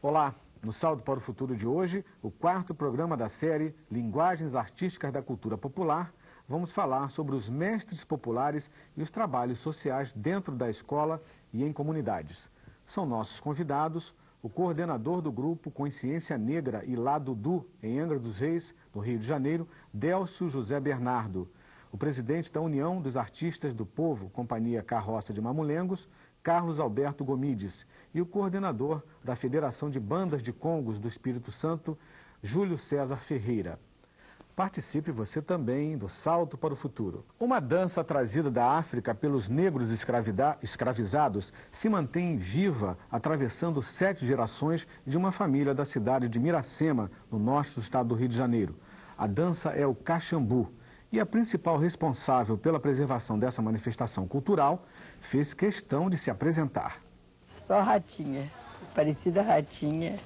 Olá, no Salto para o Futuro de hoje, o quarto programa da série Linguagens Artísticas da Cultura Popular, vamos falar sobre os mestres populares e os trabalhos sociais dentro da escola e em comunidades. São nossos convidados o coordenador do grupo Consciência Negra e Lá Dudu, em Angra dos Reis, no Rio de Janeiro, Délcio José Bernardo, o presidente da União dos Artistas do Povo, Companhia Carroça de Mamulengos, Carlos Alberto Gomides, e o coordenador da Federação de Bandas de Congos do Espírito Santo, Júlio César Ferreira. Participe você também do Salto para o Futuro. Uma dança trazida da África pelos negros escravizados se mantém viva, atravessando 7 gerações de uma família da cidade de Miracema, no norte do estado do Rio de Janeiro. A dança é o Caxambu. E a principal responsável pela preservação dessa manifestação cultural fez questão de se apresentar. Só Ratinha, Aparecida Ratinha,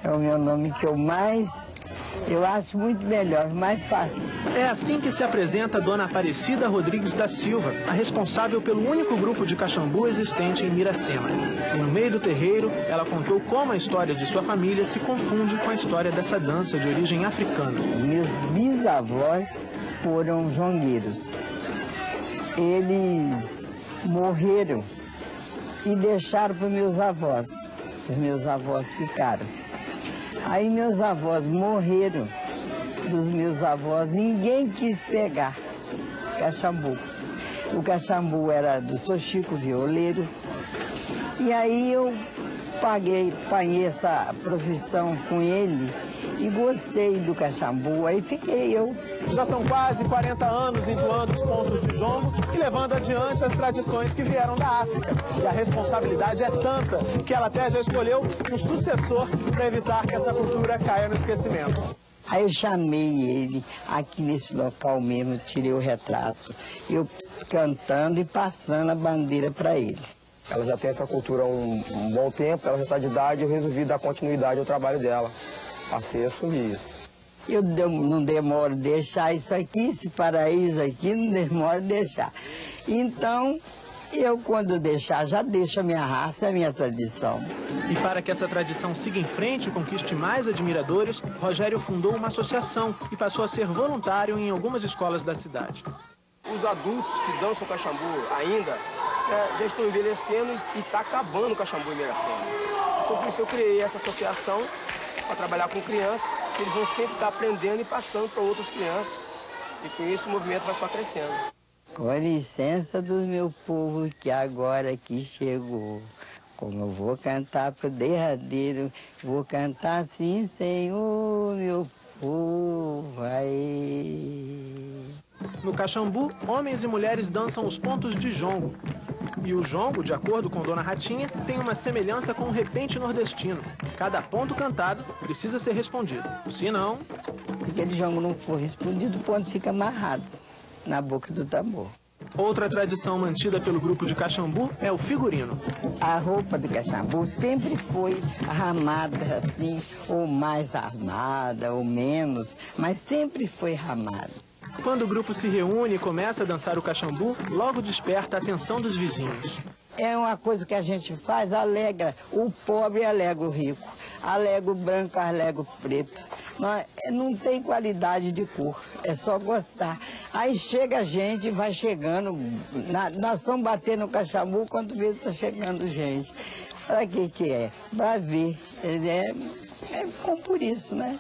é o meu nome que eu acho muito melhor, mais fácil. É assim que se apresenta Dona Aparecida Rodrigues da Silva, a responsável pelo único grupo de Caxambu existente em Miracema. E no meio do terreiro, ela contou como a história de sua família se confunde com a história dessa dança de origem africana. Meus bisavós foram jongueiros. Eles morreram e deixaram para meus avós. Os meus avós ficaram. Aí meus avós morreram. Dos meus avós, ninguém quis pegar Caxambu. O Caxambu era do Sr. Chico Violeiro. E aí eu paguei essa profissão com ele e gostei do Caxambu, aí fiquei eu. Já são quase 40 anos entoando os pontos de jongo e levando adiante as tradições que vieram da África. E a responsabilidade é tanta que ela até já escolheu um sucessor para evitar que essa cultura caia no esquecimento. Aí eu chamei ele aqui nesse local mesmo, tirei o retrato, eu cantando e passando a bandeira para ele. Ela já tem essa cultura há um bom tempo, ela já está de idade, eu resolvi dar continuidade ao trabalho dela. Passei a assumir isso. Eu não demoro deixar isso aqui, esse paraíso aqui, não demoro deixar. Então, eu quando deixar, já deixo a minha raça, a minha tradição. E para que essa tradição siga em frente e conquiste mais admiradores, Rogério fundou uma associação e passou a ser voluntário em algumas escolas da cidade. Os adultos que dançam Caxambu ainda já estão envelhecendo e está acabando o Caxambu em Miracema. Então, por isso eu criei essa associação para trabalhar com crianças, que eles vão sempre estar aprendendo e passando para outras crianças. E com isso o movimento vai só crescendo. Com licença do meu povo que agora aqui chegou, como eu vou cantar pro derradeiro, vou cantar sim, Senhor, meu povo, aí. No Caxambu, homens e mulheres dançam os pontos de jongo. E o jongo, de acordo com Dona Ratinha, tem uma semelhança com o repente nordestino. Cada ponto cantado precisa ser respondido. Se não... Se aquele jongo não for respondido, o ponto fica amarrado na boca do tambor. Outra tradição mantida pelo grupo de Caxambu é o figurino. A roupa do Caxambu sempre foi armada assim, ou mais armada, ou menos, mas sempre foi armada. Quando o grupo se reúne e começa a dançar o Caxambu, logo desperta a atenção dos vizinhos. É uma coisa que a gente faz, alegra o pobre, alegra o rico, alegra o branco, alegra o preto. Não tem qualidade de cor, é só gostar. Aí chega a gente, vai chegando, nós estamos batendo no Caxambu quando vê que está chegando gente. Para que é? Para ver, é por isso, né?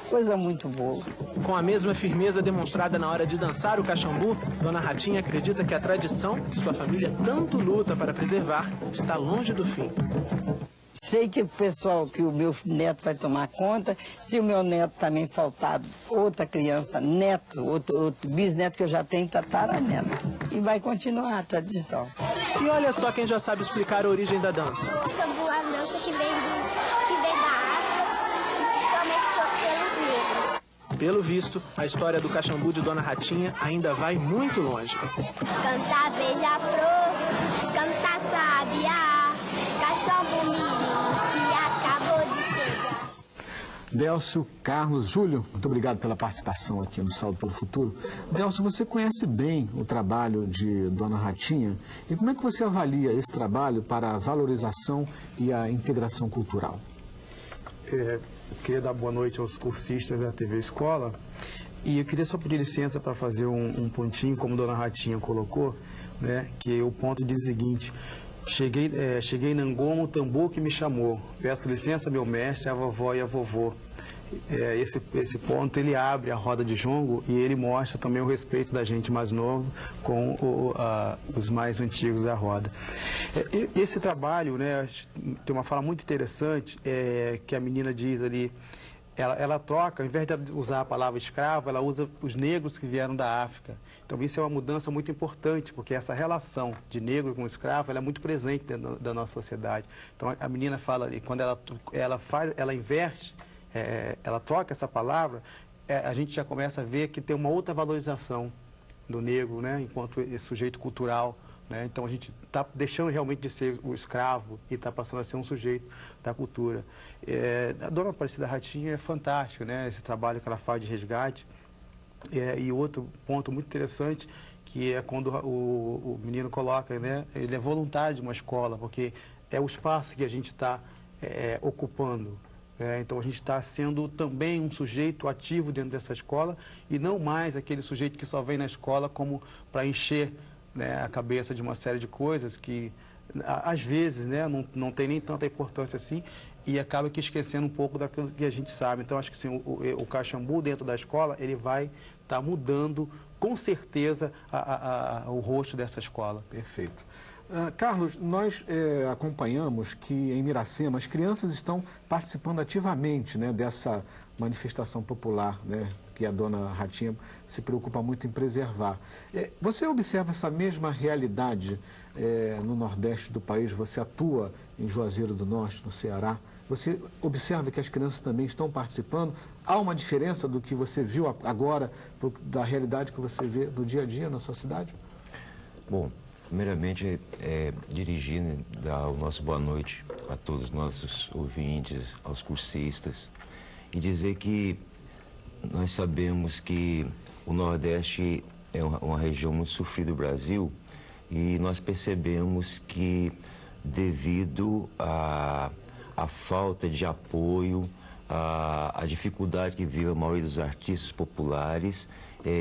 Coisa muito boa. Com a mesma firmeza demonstrada na hora de dançar o Caxambu, Dona Ratinha acredita que a tradição que sua família tanto luta para preservar está longe do fim. Sei que o pessoal, que o meu neto vai tomar conta, se o meu neto também faltar outra criança, neto, outro bisneto que eu já tenho, tataraneto. E vai continuar a tradição. E olha só quem já sabe explicar a origem da dança. Caxambu é a dança que vem da África, pelos negros. Pelo visto, a história do Caxambu de Dona Ratinha ainda vai muito longe. Canta beija-flor, canta sabiá, Caxambu menino que acabou de chegar. Délcio, Carlos, Júlio, muito obrigado pela participação aqui no Salto pelo Futuro. Délcio, você conhece bem o trabalho de Dona Ratinha e como é que você avalia esse trabalho para a valorização e a integração cultural? queria dar boa noite aos cursistas da TV Escola. E eu queria só pedir licença para fazer um pontinho, como a dona Ratinha colocou, né? Que o ponto diz o seguinte: cheguei na Angomo, o tambor que me chamou. Peço licença, meu mestre, a vovó e a vovô. Esse ponto ele abre a roda de jongo e ele mostra também o respeito da gente mais novo com os mais antigos da roda. Esse trabalho, né, tem uma fala muito interessante que a menina diz ali. Ela troca, ao invés de usar a palavra escravo, ela usa os negros que vieram da África. Então isso é uma mudança muito importante, porque essa relação de negro com escravo, ela é muito presente dentro da nossa sociedade. Então a menina fala ali, quando ela inverte, ela troca essa palavra, a gente já começa a ver que tem uma outra valorização do negro, né, enquanto esse sujeito cultural. Né? Então a gente está deixando realmente de ser o escravo e está passando a ser um sujeito da cultura. A dona Aparecida Ratinha é fantástica, né? Esse trabalho que ela faz de resgate. E outro ponto muito interessante, que é quando o menino coloca, né? Ele é voluntário de uma escola, porque é o espaço que a gente está ocupando. Então a gente está sendo também um sujeito ativo dentro dessa escola e não mais aquele sujeito que só vem na escola como para encher, né, a cabeça de uma série de coisas que às vezes, né, não tem nem tanta importância assim e acaba que esquecendo um pouco daquilo que a gente sabe. Então acho que assim, o Caxambu dentro da escola ele vai estar mudando com certeza o rosto dessa escola. Perfeito. Carlos, nós acompanhamos que em Miracema as crianças estão participando ativamente, né, dessa manifestação popular, né, que a dona Ratinha se preocupa muito em preservar. Você observa essa mesma realidade no Nordeste do país? Você atua em Juazeiro do Norte, no Ceará. Você observa que as crianças também estão participando? Há uma diferença do que você viu agora, da realidade que você vê no dia a dia na sua cidade? Bom, primeiramente, dirigir, dar o nosso boa noite a todos os nossos ouvintes, aos cursistas, e dizer que nós sabemos que o Nordeste é uma região muito sofrida do Brasil e nós percebemos que, devido à falta de apoio, à dificuldade que vive a maioria dos artistas populares,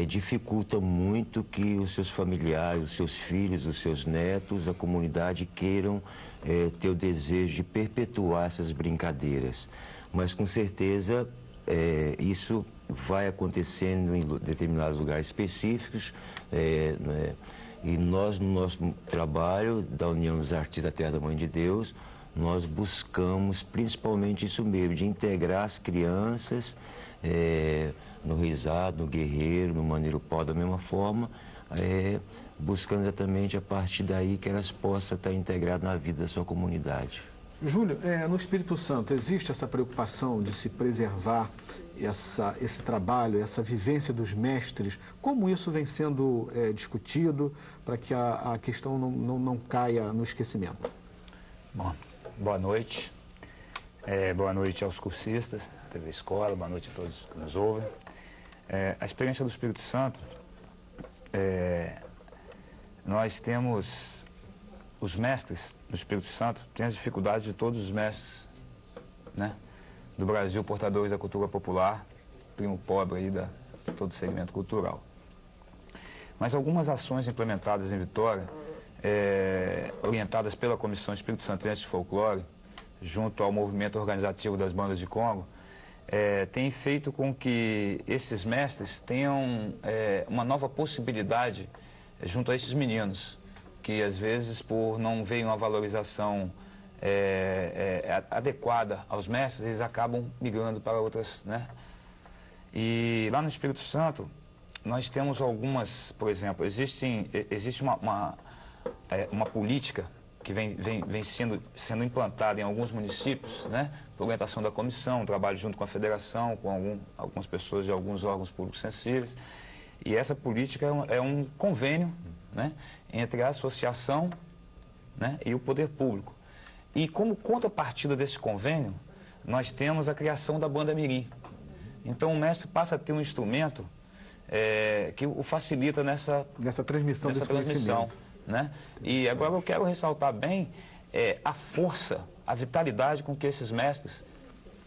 dificulta muito que os seus familiares, os seus filhos, os seus netos, a comunidade queiram ter o desejo de perpetuar essas brincadeiras. Mas com certeza isso vai acontecendo em determinados lugares específicos, né? E nós, no nosso trabalho da União dos Artistas da Terra da Mãe de Deus, nós buscamos principalmente isso mesmo, de integrar as crianças no Risado, no Guerreiro, no Maneiro Pau, da mesma forma, buscando exatamente a partir daí que elas possam estar integradas na vida da sua comunidade. Júlio, no Espírito Santo existe essa preocupação de se preservar esse trabalho, essa vivência dos mestres? Como isso vem sendo discutido para que a questão não caia no esquecimento? Bom, boa noite. Boa noite aos cursistas, TV Escola, boa noite a todos que nos ouvem. A experiência do Espírito Santo, nós temos os mestres do Espírito Santo, tem as dificuldades de todos os mestres, né, do Brasil, portadores da cultura popular, primo pobre aí de todo o segmento cultural. Mas algumas ações implementadas em Vitória, orientadas pela Comissão Espírito Santense de Folclore, junto ao movimento organizativo das bandas de Congo, tem feito com que esses mestres tenham uma nova possibilidade junto a esses meninos, que às vezes por não verem uma valorização adequada aos mestres, eles acabam migrando para outras, né? E lá no Espírito Santo, nós temos algumas, por exemplo, existe uma política que vem sendo implantada em alguns municípios, né, por orientação da comissão, trabalho junto com a federação, com algumas pessoas de alguns órgãos públicos sensíveis. E essa política é um convênio, né, entre a associação, né, e o poder público. E como contrapartida desse convênio, nós temos a criação da Banda Mirim. Então o mestre passa a ter um instrumento que o facilita nessa transmissão desse conhecimento. Né? E agora eu quero ressaltar bem a força, a vitalidade com que esses mestres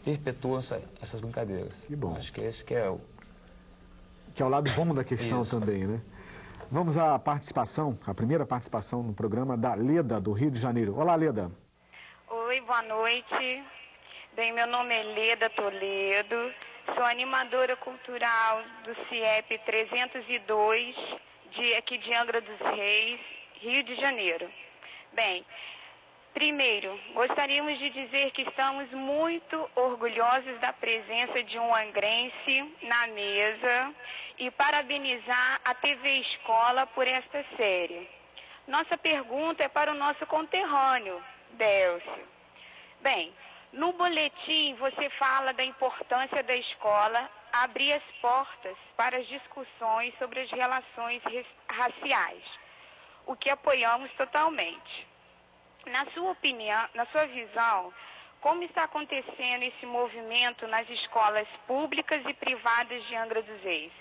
perpetuam essas brincadeiras. Que bom. Acho que esse que é o... Que é o lado bom da questão Isso. também, né? Vamos à participação, a primeira participação no programa da Leda, do Rio de Janeiro. Olá, Leda. Oi, boa noite. Bem, meu nome é Leda Toledo, sou animadora cultural do CIEP 302, aqui de Angra dos Reis, Rio de Janeiro. Bem, primeiro, gostaríamos de dizer que estamos muito orgulhosos da presença de um angrense na mesa e parabenizar a TV Escola por esta série. Nossa pergunta é para o nosso conterrâneo, Délcio. Bem, no boletim você fala da importância da escola abrir as portas para as discussões sobre as relações raciais, o que apoiamos totalmente. Na sua opinião, na sua visão, como está acontecendo esse movimento nas escolas públicas e privadas de Angra dos Reis?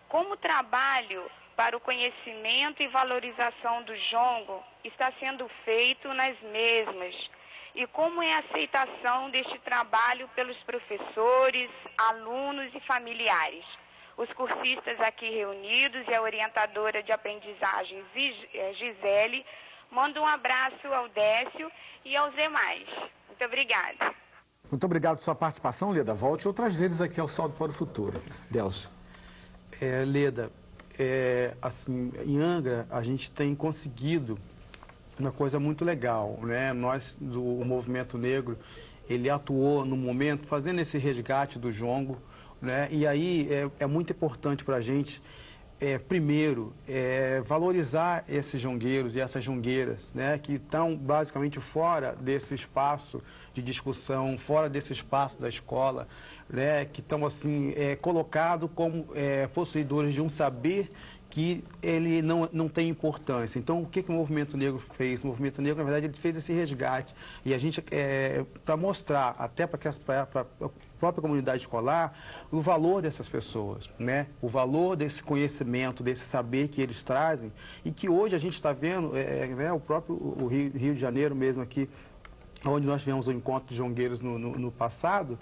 Como o trabalho para o conhecimento e valorização do jongo está sendo feito nas mesmas? E como é a aceitação deste trabalho pelos professores, alunos e familiares? Os cursistas aqui reunidos e a orientadora de aprendizagem Gisele mandam um abraço ao Décio e aos demais. Muito obrigada. Muito obrigado pela sua participação, Leda. Volte outras vezes aqui ao Saldo para o Futuro. Délcio. Leda, assim, em Angra a gente tem conseguido uma coisa muito legal, né? Nós, o movimento negro, ele atuou no momento fazendo esse resgate do jongo, né? E aí é muito importante para a gente, primeiro, valorizar esses jongueiros e essas jongueiras, né? Que estão basicamente fora desse espaço de discussão, fora desse espaço da escola, né? Que estão assim colocados como possuidores de um saber que ele não tem importância. Então, o que o movimento negro fez? O movimento negro, na verdade, ele fez esse resgate. E a gente, para mostrar, até para a própria comunidade escolar, o valor dessas pessoas, né? O valor desse conhecimento, desse saber que eles trazem, e que hoje a gente está vendo, né, o próprio Rio de Janeiro mesmo aqui, onde nós tivemos o encontro de jongueiros no passado,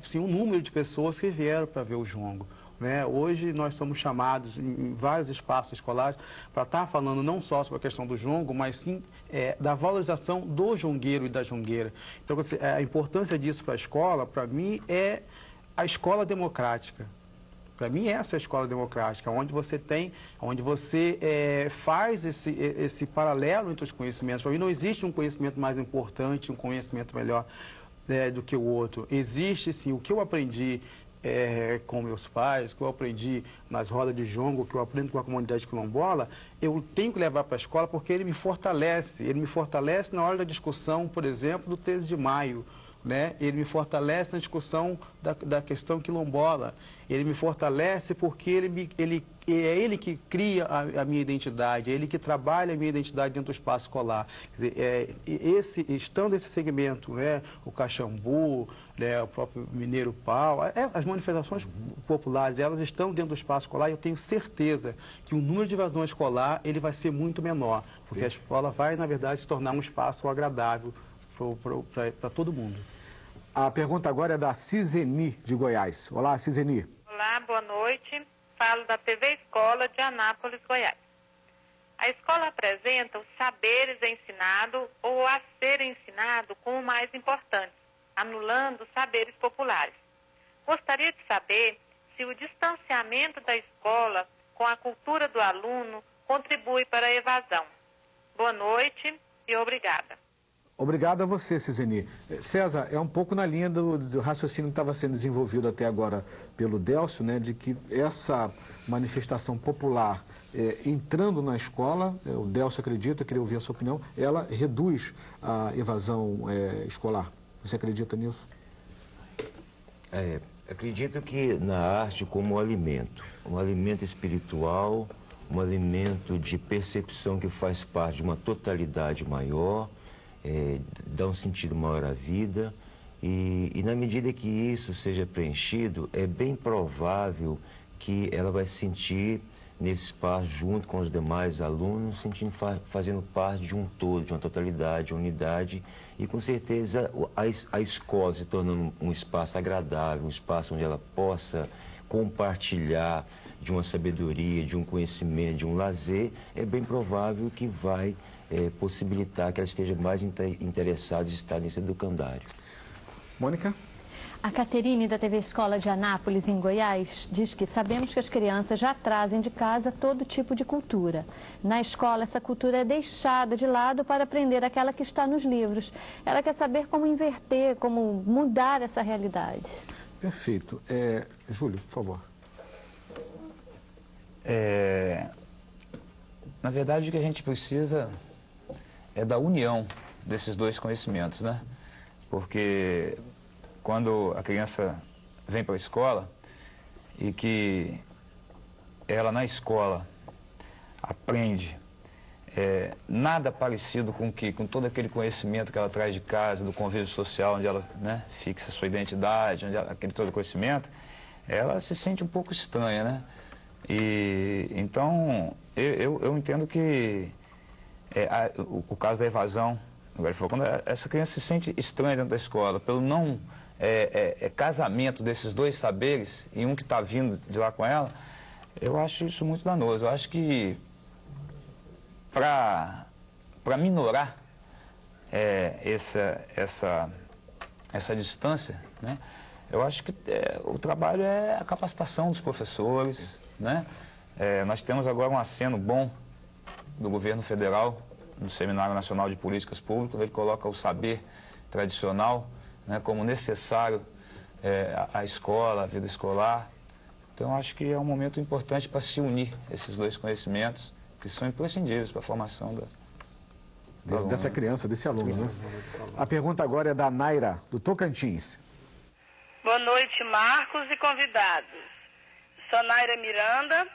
sim, um número de pessoas que vieram para ver o jongo. Né? Hoje nós somos chamados em vários espaços escolares para estar falando não só sobre a questão do jongo, mas sim da valorização do jongueiro e da jongueira. Então, a importância disso para a escola, para mim, é a escola democrática. Para mim, essa é a escola democrática, onde você faz esse paralelo entre os conhecimentos. Para mim, não existe um conhecimento mais importante, um conhecimento melhor do que o outro. Existe, sim, o que eu aprendi com meus pais, que eu aprendi nas rodas de jongo, que eu aprendo com a comunidade quilombola, eu tenho que levar para a escola porque ele me fortalece. Ele me fortalece na hora da discussão, por exemplo, do 13 de maio. Né? Ele me fortalece na discussão da questão quilombola. Ele me fortalece porque é ele que cria a minha identidade, é ele que trabalha a minha identidade dentro do espaço escolar. Quer dizer, estando esse segmento, né, o Caxambu, né, o próprio Mineiro Pau, as manifestações populares, elas estão dentro do espaço escolar, e eu tenho certeza que o número de evasão escolar ele vai ser muito menor, porque a escola vai, na verdade, se tornar um espaço agradável para todo mundo. A pergunta agora é da Ciseni, de Goiás. Olá, Ciseni. Olá, boa noite. Falo da TV Escola de Anápolis, Goiás. A escola apresenta os saberes ensinados ou a ser ensinado como o mais importante, anulando os saberes populares. Gostaria de saber se o distanciamento da escola com a cultura do aluno contribui para a evasão. Boa noite e obrigada. Obrigado a você, Ciseni. César, é um pouco na linha do raciocínio que estava sendo desenvolvido até agora pelo Délcio, né, de que essa manifestação popular entrando na escola, o Délcio acredita, eu queria ouvir a sua opinião, ela reduz a evasão escolar. Você acredita nisso? Acredito que na arte como um alimento espiritual, um alimento de percepção que faz parte de uma totalidade maior, dá um sentido maior à vida e na medida que isso seja preenchido, é bem provável que ela vai se sentir nesse espaço, junto com os demais alunos, sentindo fazendo parte de um todo, de uma totalidade, unidade, e com certeza a escola se tornando um espaço agradável, um espaço onde ela possa compartilhar de uma sabedoria, de um conhecimento, de um lazer, é bem provável que vai possibilitar que ela esteja mais interessada em estar nesse educandário. Mônica? A Caterine, da TV Escola de Anápolis, em Goiás, diz que sabemos que as crianças já trazem de casa todo tipo de cultura. Na escola, essa cultura é deixada de lado para aprender aquela que está nos livros. Ela quer saber como inverter, como mudar essa realidade. Perfeito. Júlio, por favor. Na verdade, o que a gente precisa é da união desses dois conhecimentos, né? Porque quando a criança vem para a escola e que ela na escola aprende nada parecido com todo aquele conhecimento que ela traz de casa, do convívio social, onde ela, né, fixa a sua identidade, onde aquele todo conhecimento, ela se sente um pouco estranha, né? E então eu entendo que o caso da evasão, quando essa criança se sente estranha dentro da escola, pelo não casamento desses dois saberes e um que está vindo de lá com ela, eu acho isso muito danoso. Eu acho que para minorar essa distância, né, eu acho que o trabalho é a capacitação dos professores, né? Nós temos agora um aceno bom do governo federal, no Seminário Nacional de Políticas Públicas. Ele coloca o saber tradicional, né, como necessário à escola, à vida escolar. Então, acho que é um momento importante para se unir esses dois conhecimentos, que são imprescindíveis para a formação dessa criança, desse aluno, né? A pergunta agora é da Naira, do Tocantins. Boa noite, Marcos e convidados. Sou Naira Miranda,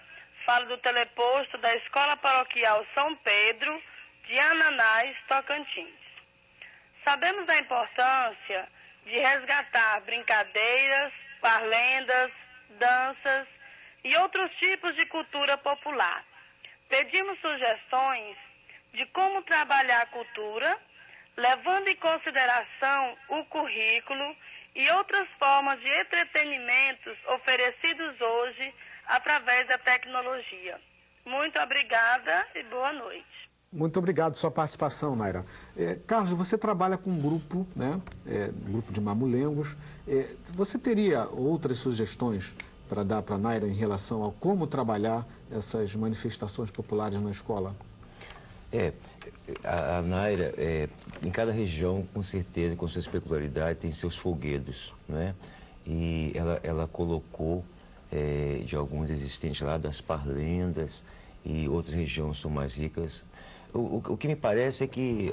falo do teleposto da Escola Paroquial São Pedro, de Ananás, Tocantins. Sabemos da importância de resgatar brincadeiras, parlendas, danças e outros tipos de cultura popular. Pedimos sugestões de como trabalhar a cultura, levando em consideração o currículo e outras formas de entretenimentos oferecidos hoje através da tecnologia. Muito obrigada e boa noite. Muito obrigado pela sua participação, Naira. Carlos, você trabalha com um grupo, né? Um grupo de mamulengos. Você teria outras sugestões para dar para a Naira em relação a como trabalhar essas manifestações populares na escola? A Naira, em cada região, com certeza, com suas peculiaridades, tem seus folguedos, né? E ela colocou de alguns existentes lá, das parlendas, e outras regiões são mais ricas. O que me parece é que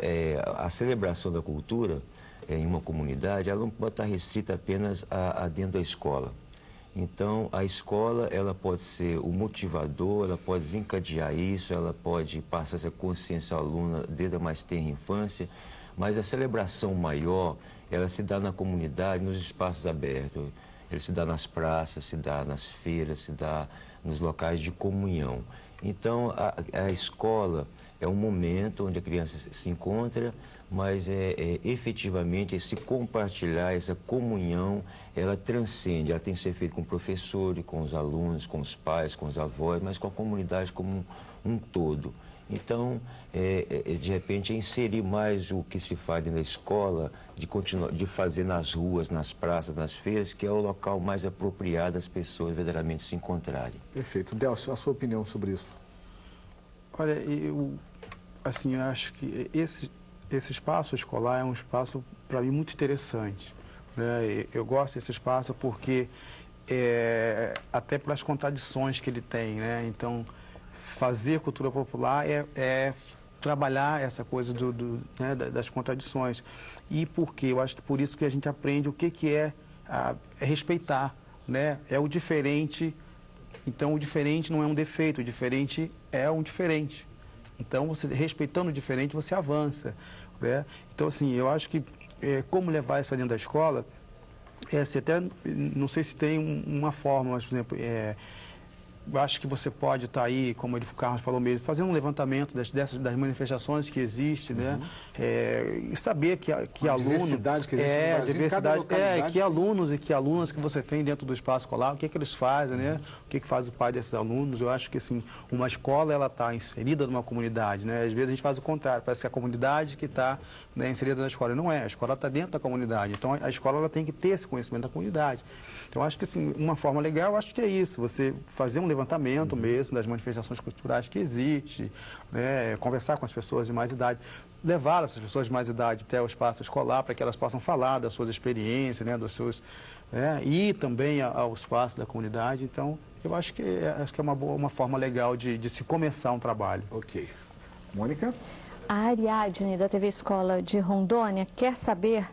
a celebração da cultura em uma comunidade, ela não pode estar restrita apenas a dentro da escola. Então, a escola, ela pode ser o motivador, ela pode desencadear isso, ela pode passar essa consciência ao aluno desde a mais tenra infância, mas a celebração maior, ela se dá na comunidade, nos espaços abertos. Ela se dá nas praças, se dá nas feiras, se dá nos locais de comunhão. Então, a escola é um momento onde a criança se encontra, mas efetivamente esse compartilhar, essa comunhão, ela transcende. Ela tem que ser feita com o professor, com os alunos, com os pais, com os avós, mas com a comunidade como um todo. Então, de repente, inserir mais o que se faz na escola, de fazer nas ruas, nas praças, nas feiras, que é o local mais apropriado das pessoas verdadeiramente se encontrarem. Perfeito. Delcio, a sua opinião sobre isso? Olha, eu acho que esse espaço escolar é um espaço, para mim, muito interessante, né? Eu gosto desse espaço porque, até pelas contradições que ele tem, né? Então, fazer cultura popular é trabalhar essa coisa né, das contradições. E por quê? Eu acho que por isso que a gente aprende o que é respeitar, né? É o diferente. Então, o diferente não é um defeito, o diferente é um diferente. Então, você respeitando o diferente, você avança, né? Então, assim, eu acho que como levar isso para dentro da escola, até não sei se tem uma forma, mas, por exemplo, acho que você pode estar aí, como o Carlos falou mesmo, fazendo um levantamento das manifestações que existem, né? E saber que aluno... diversidade que existe no Brasil, em cada localidade. Que alunos e que alunas que você tem dentro do espaço escolar, o que eles fazem, né? O que faz o pai desses alunos. Eu acho que, assim, uma escola, ela está inserida numa comunidade, né? Às vezes a gente faz o contrário, parece que é a comunidade que está, né, inserida na escola. Não é, a escola está dentro da comunidade. Então, a escola ela tem que ter esse conhecimento da comunidade. Então, acho que, assim, uma forma legal, acho que é isso, você fazer um levantamento mesmo das manifestações culturais que existem, né, conversar com as pessoas de mais idade, levar essas pessoas de mais idade até o espaço escolar para que elas possam falar das suas experiências, né, dos seus, e também ao espaço da comunidade. Então, eu acho que é uma forma legal de se começar um trabalho. Ok. Mônica? A Ariadne, da TV Escola de Rondônia, quer saber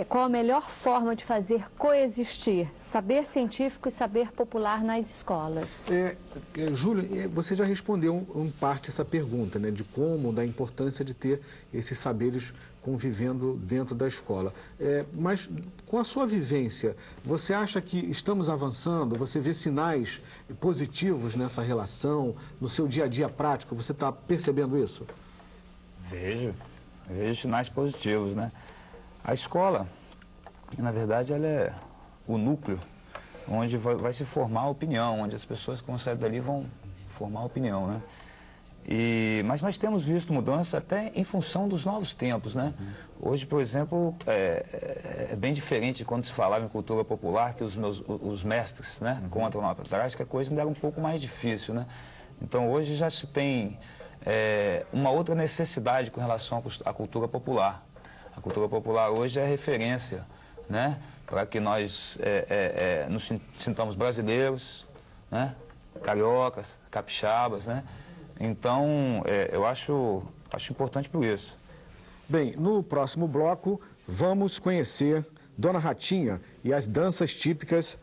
qual a melhor forma de fazer coexistir saber científico e saber popular nas escolas. Júlio, você já respondeu em parte essa pergunta, né, de como, da importância de ter esses saberes convivendo dentro da escola. Mas, com a sua vivência, você acha que estamos avançando? Você vê sinais positivos nessa relação, no seu dia a dia prático? Você está percebendo isso? Vejo sinais positivos, né? A escola, na verdade, ela é o núcleo onde vai se formar a opinião, onde as pessoas que vão sair dali vão formar a opinião, né? Mas nós temos visto mudança até em função dos novos tempos, né? Hoje, por exemplo, é bem diferente de quando se falava em cultura popular, que os mestres, né, contam lá para trás, que a coisa ainda era um pouco mais difícil, né? Então, hoje já se tem uma outra necessidade com relação à cultura popular. A cultura popular hoje é referência, né, para que nós nos sintamos brasileiros, né, cariocas, capixabas, né? Então, eu acho importante por isso. Bem, no próximo bloco, vamos conhecer Dona Ratinha e as danças típicas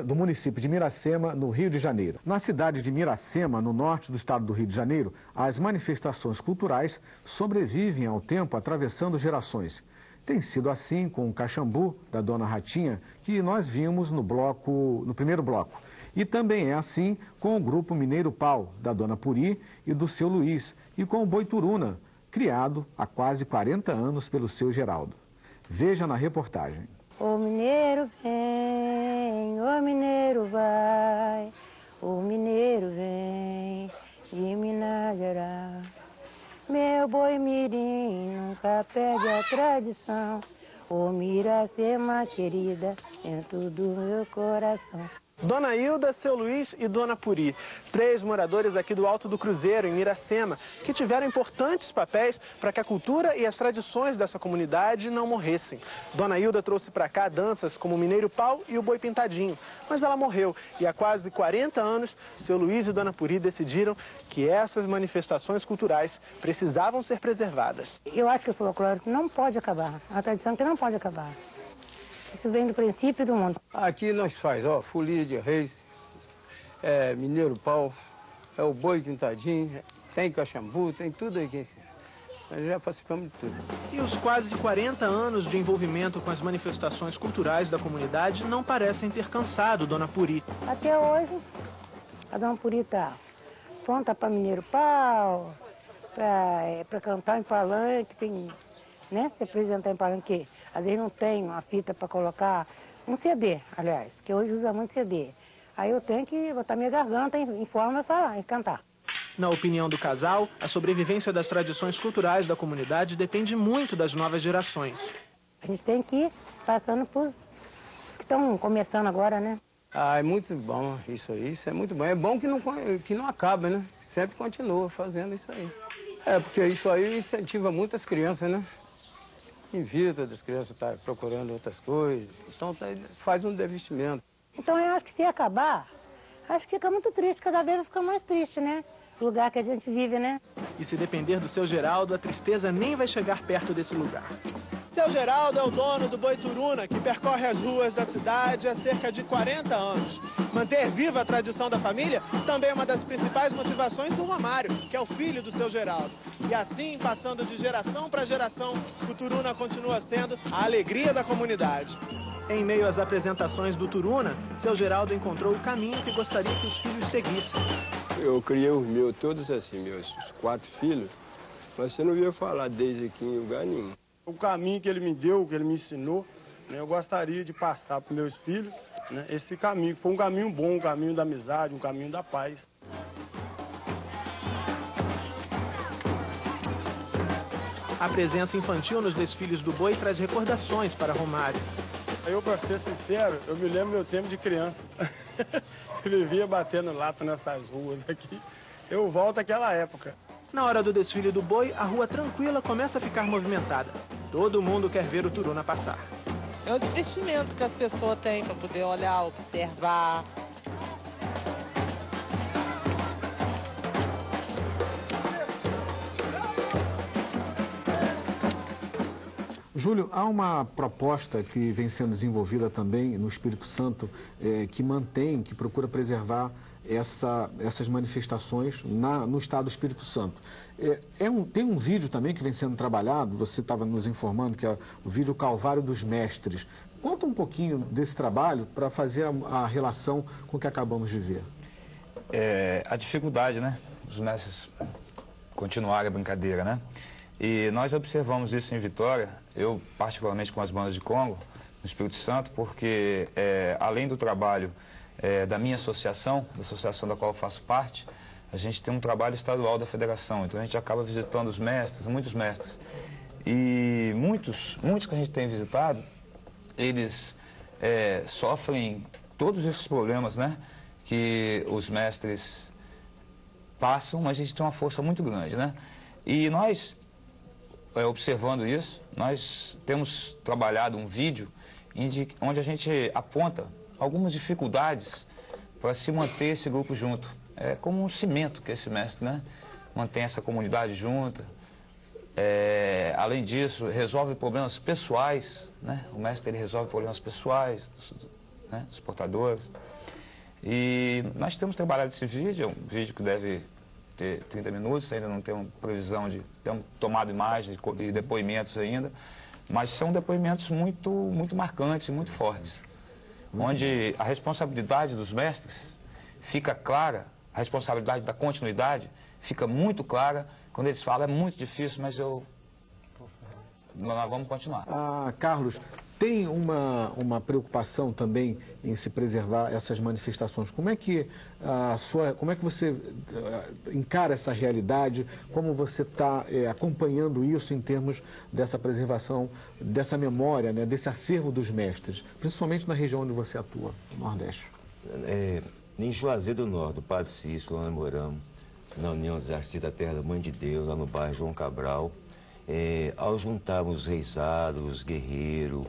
do município de Miracema, no Rio de Janeiro. Na cidade de Miracema, no norte do estado do Rio de Janeiro, as manifestações culturais sobrevivem ao tempo atravessando gerações. Tem sido assim com o Caxambu, da Dona Ratinha, que nós vimos no primeiro bloco. E também é assim com o grupo Mineiro Pau, da Dona Puri e do seu Luiz, e com o Boi Turuna, criado há quase 40 anos pelo seu Geraldo. Veja na reportagem. O mineiro vem, o mineiro vai, o mineiro vem de Minas Gerais. Meu boi mirim nunca perde a tradição, o Miracema querida dentro do meu coração. Dona Hilda, seu Luiz e Dona Puri, 3 moradores aqui do Alto do Cruzeiro, em Miracema, que tiveram importantes papéis para que a cultura e as tradições dessa comunidade não morressem. Dona Hilda trouxe para cá danças como o Mineiro Pau e o Boi Pintadinho, mas ela morreu e há quase 40 anos, seu Luiz e Dona Puri decidiram que essas manifestações culturais precisavam ser preservadas. Eu acho que o folclore não pode acabar, é uma tradição que não pode acabar. Isso vem do princípio do mundo. Aqui nós faz, folia de reis, Mineiro Pau, o Boi Pintadinho, tem Caxambu, tem tudo aqui. Nós já participamos de tudo. E os quase 40 anos de envolvimento com as manifestações culturais da comunidade não parecem ter cansado Dona Puri. Até hoje, a Dona Puri está pronta para Mineiro Pau, para cantar em palanque, tem, né, se apresentar em palanque. Às vezes não tem uma fita para colocar, um CD, aliás, porque hoje usa muito CD. Aí eu tenho que botar minha garganta em forma de falar, e cantar. Na opinião do casal, a sobrevivência das tradições culturais da comunidade depende muito das novas gerações. A gente tem que ir passando para os que estão começando agora, né? É muito bom isso aí, isso é muito bom. É bom que não acaba, né? Sempre continua fazendo isso aí. Porque isso aí incentiva muitas crianças, né? Invita das crianças a estar procurando outras coisas, então faz um desvestimento. Então eu acho que se acabar, acho que fica muito triste, cada vez vai ficar mais triste, né? O lugar que a gente vive, né? E se depender do seu Geraldo, a tristeza nem vai chegar perto desse lugar. Seu Geraldo é o dono do Boi Turuna, que percorre as ruas da cidade há cerca de 40 anos. Manter viva a tradição da família também é uma das principais motivações do Romário, que é o filho do seu Geraldo. E assim, passando de geração para geração, o Turuna continua sendo a alegria da comunidade. Em meio às apresentações do Turuna, seu Geraldo encontrou o caminho que gostaria que os filhos seguissem. Eu criei os meus, todos assim, meus 4 filhos, mas você não via falar desde aqui em lugar nenhum. O caminho que ele me deu, que ele me ensinou, né, eu gostaria de passar para meus filhos, né, esse caminho, que foi um caminho bom, um caminho da amizade, um caminho da paz. A presença infantil nos desfiles do boi traz recordações para Romário. Eu, para ser sincero, eu me lembro meu tempo de criança. Eu vivia batendo lata nessas ruas aqui. Eu volto àquela época. Na hora do desfile do boi, a rua tranquila começa a ficar movimentada. Todo mundo quer ver o Turuna passar. É um divertimento que as pessoas têm para poder olhar, observar. Júlio, há uma proposta que vem sendo desenvolvida também no Espírito Santo, que procura preservar essas manifestações no estado do Espírito Santo. Tem um vídeo também que vem sendo trabalhado, você estava nos informando, que é o vídeo Calvário dos Mestres. Conta um pouquinho desse trabalho para fazer a relação com o que acabamos de ver. A dificuldade, né? Os mestres continuarem a brincadeira, né? E nós observamos isso em Vitória, eu particularmente com as bandas de Congo, no Espírito Santo, porque além do trabalho da minha associação, da associação da qual eu faço parte, a gente tem um trabalho estadual da federação, então a gente acaba visitando os mestres, muitos mestres. E muitos que a gente tem visitado, eles sofrem todos esses problemas, né, que os mestres passam, mas a gente tem uma força muito grande, né? E nós, observando isso, nós temos trabalhado um vídeo onde a gente aponta algumas dificuldades para se manter esse grupo junto. É como um cimento que esse mestre, né, mantém essa comunidade junta. Além disso, resolve problemas pessoais, né? O mestre ele resolve problemas pessoais dos portadores. E nós temos trabalhado esse vídeo, é um vídeo que deve ter 30 minutos, ainda não temos previsão de ter tomado imagens e depoimentos ainda, mas são depoimentos muito marcantes e muito fortes, onde a responsabilidade dos mestres fica clara, a responsabilidade da continuidade fica muito clara, quando eles falam é muito difícil, mas nós vamos continuar. Carlos, tem uma preocupação também em se preservar essas manifestações. Como é que você encara essa realidade? Como você está acompanhando isso em termos dessa preservação, dessa memória, né, desse acervo dos mestres, principalmente na região onde você atua, no Nordeste? Em Juazeiro do Norte, do Padre Cícero, lá moramos, na União dos Artistas da Terra da Mãe de Deus, lá no bairro João Cabral. Ao juntarmos os reisados, os guerreiros,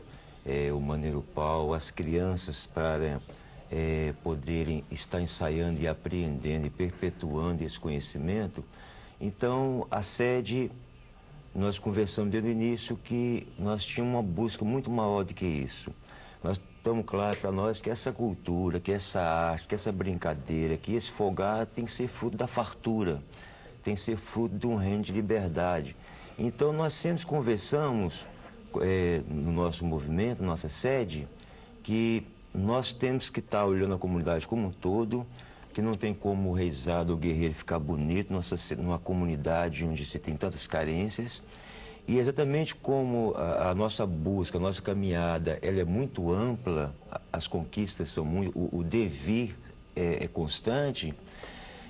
o Maneiro Pau, as crianças para poderem estar ensaiando e apreendendo e perpetuando esse conhecimento, então a sede, nós conversamos desde o início que nós tínhamos uma busca muito maior do que isso. Nós estamos claro para nós que essa cultura, que essa arte, que essa brincadeira, que esse folgar tem que ser fruto da fartura, tem que ser fruto de um reino de liberdade. Então nós sempre conversamos no nosso movimento, nossa sede, que nós temos que estar olhando a comunidade como um todo, que não tem como o reizado ou o guerreiro ficar bonito numa comunidade onde se tem tantas carências. E exatamente como a nossa busca, a nossa caminhada, ela é muito ampla, as conquistas são muito, o devir é constante.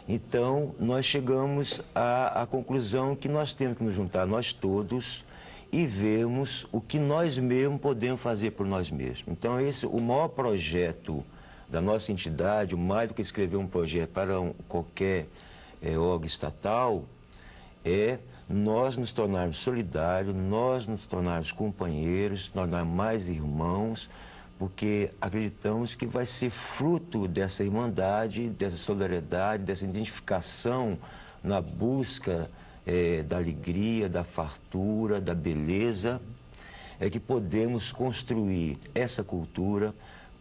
Então, nós chegamos à conclusão que nós temos que nos juntar, nós todos, e vermos o que nós mesmos podemos fazer por nós mesmos. Então, o maior projeto da nossa entidade, mais do que escrever um projeto para qualquer órgão estatal, é nós nos tornarmos solidários, nós nos tornarmos companheiros, nos tornarmos mais irmãos, porque acreditamos que vai ser fruto dessa irmandade, dessa solidariedade, dessa identificação na busca da alegria, da fartura, da beleza, que podemos construir essa cultura,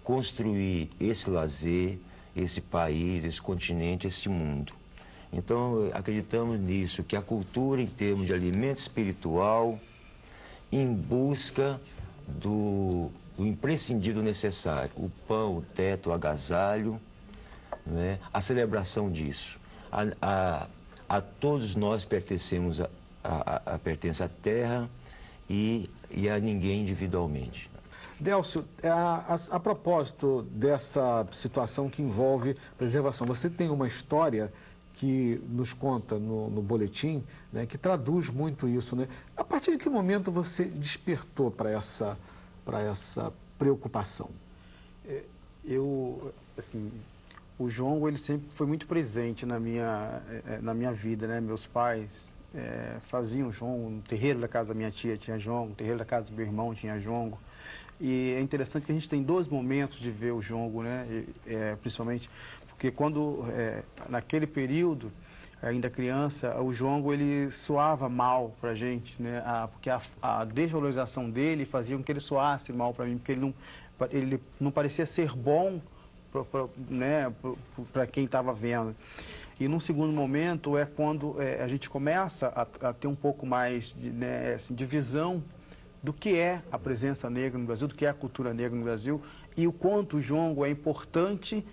construir esse lazer, esse país, esse continente, esse mundo. Então, acreditamos nisso, que a cultura em termos de alimento espiritual, em busca do imprescindível necessário, o pão, o teto, o agasalho, né? A celebração disso. A todos nós pertencemos pertence à terra e a ninguém individualmente. Délcio, a propósito dessa situação que envolve preservação, você tem uma história que nos conta no boletim, né, que traduz muito isso, né? A partir de que momento você despertou para essa preocupação? Assim, o jongo, ele sempre foi muito presente na minha vida, né? Meus pais faziam jongo, no terreiro da casa da minha tia tinha jongo, no terreiro da casa do meu irmão tinha jongo. E é interessante que a gente tem dois momentos de ver o jongo, né? Principalmente porque quando, naquele período, ainda criança, o jongo ele soava mal pra gente, né? Porque a desvalorização dele fazia com que ele soasse mal para mim, porque ele não parecia ser bom para quem estava vendo. E num segundo momento é quando a gente começa a ter um pouco mais de visão do que é a presença negra no Brasil, do que é a cultura negra no Brasil e o quanto o jongo é importante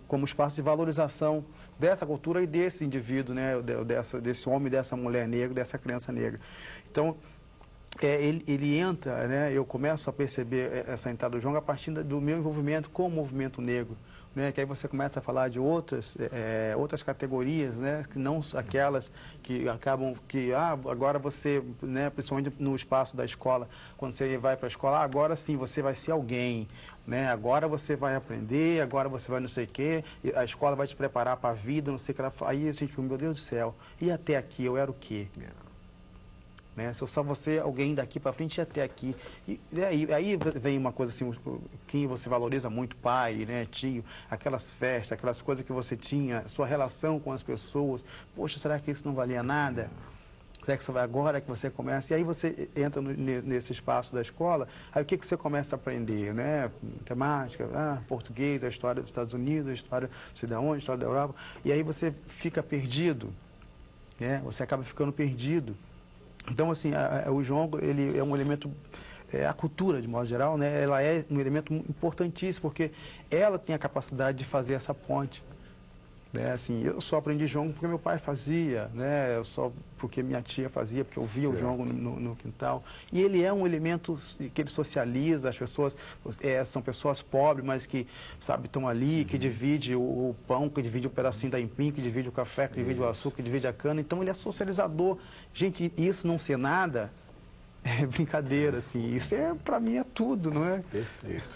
como espaço de valorização dessa cultura e desse indivíduo, né, desse homem, dessa mulher negra, dessa criança negra. Então, ele entra, né, eu começo a perceber essa entrada do jongo a partir do meu envolvimento com o movimento negro. Né, que aí você começa a falar de outras categorias, né, que não aquelas que acabam agora você, né, principalmente no espaço da escola, quando você vai para a escola, agora sim você vai ser alguém, né, agora você vai aprender, agora você vai não sei o quê, a escola vai te preparar para a vida, não sei o que ela fala. Aí a gente, meu Deus do céu, e até aqui eu era o quê? Né? Se eu só vou ser alguém daqui para frente e até aqui. E aí vem uma coisa assim, quem você valoriza muito, pai, né, tio, aquelas festas, aquelas coisas que você tinha, sua relação com as pessoas. Poxa, será que isso não valia nada? Será que isso vai agora que você começa? E aí você entra nesse espaço da escola, aí o que você começa a aprender, né? Matemática, português, a história dos Estados Unidos, a história não sei de onde, a história da Europa. E aí você fica perdido, né? Você acaba ficando perdido. Então, assim, o jongo, ele é um elemento, a cultura, de modo geral, né, ela é um elemento importantíssimo, porque ela tem a capacidade de fazer essa ponte. Né, assim, eu só aprendi jongo porque meu pai fazia, né, só porque minha tia fazia, porque eu via o jongo no quintal. E ele é um elemento que ele socializa, as pessoas são pessoas pobres, mas que, sabe, estão ali, que divide o pão, que divide o pedacinho da empim, que divide o café, que divide o açúcar, que divide a cana. Então ele é socializador. Gente, isso não ser nada é brincadeira, assim. Isso pra mim é tudo, não é? Perfeito.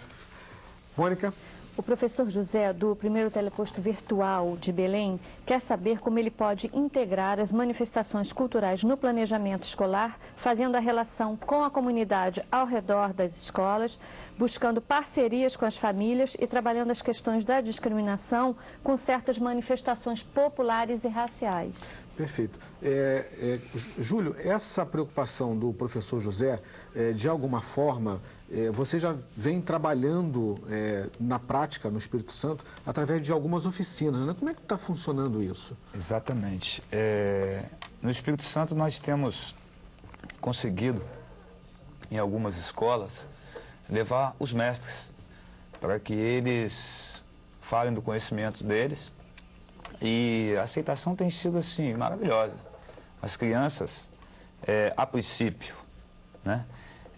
Mônica? O professor José, do primeiro teleposto virtual de Belém, quer saber como ele pode integrar as manifestações culturais no planejamento escolar, fazendo a relação com a comunidade ao redor das escolas, buscando parcerias com as famílias e trabalhando as questões da discriminação com certas manifestações populares e raciais. Perfeito. Júlio, essa preocupação do professor José, de alguma forma, você já vem trabalhando na prática no Espírito Santo através de algumas oficinas, né? Como é que está funcionando isso? Exatamente. No Espírito Santo nós temos conseguido, em algumas escolas, levar os mestres para que eles falem do conhecimento deles. E a aceitação tem sido, assim, maravilhosa. As crianças, a princípio, né,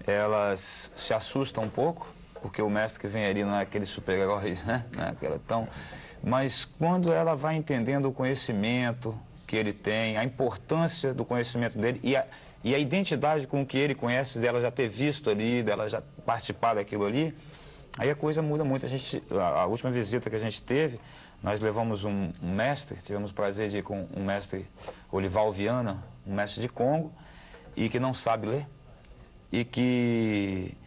elas se assustam um pouco, porque o mestre que vem ali não é aquele super-herói, né, não é aquela tão... Mas quando ela vai entendendo o conhecimento que ele tem, a importância do conhecimento dele e a identidade com que ele conhece, dela já ter visto ali, dela já participar daquilo ali, aí a coisa muda muito. A última visita que a gente teve, nós levamos um mestre, tivemos o prazer de ir com um mestre, Olival Viana, um mestre de Congo, e que não sabe ler, e que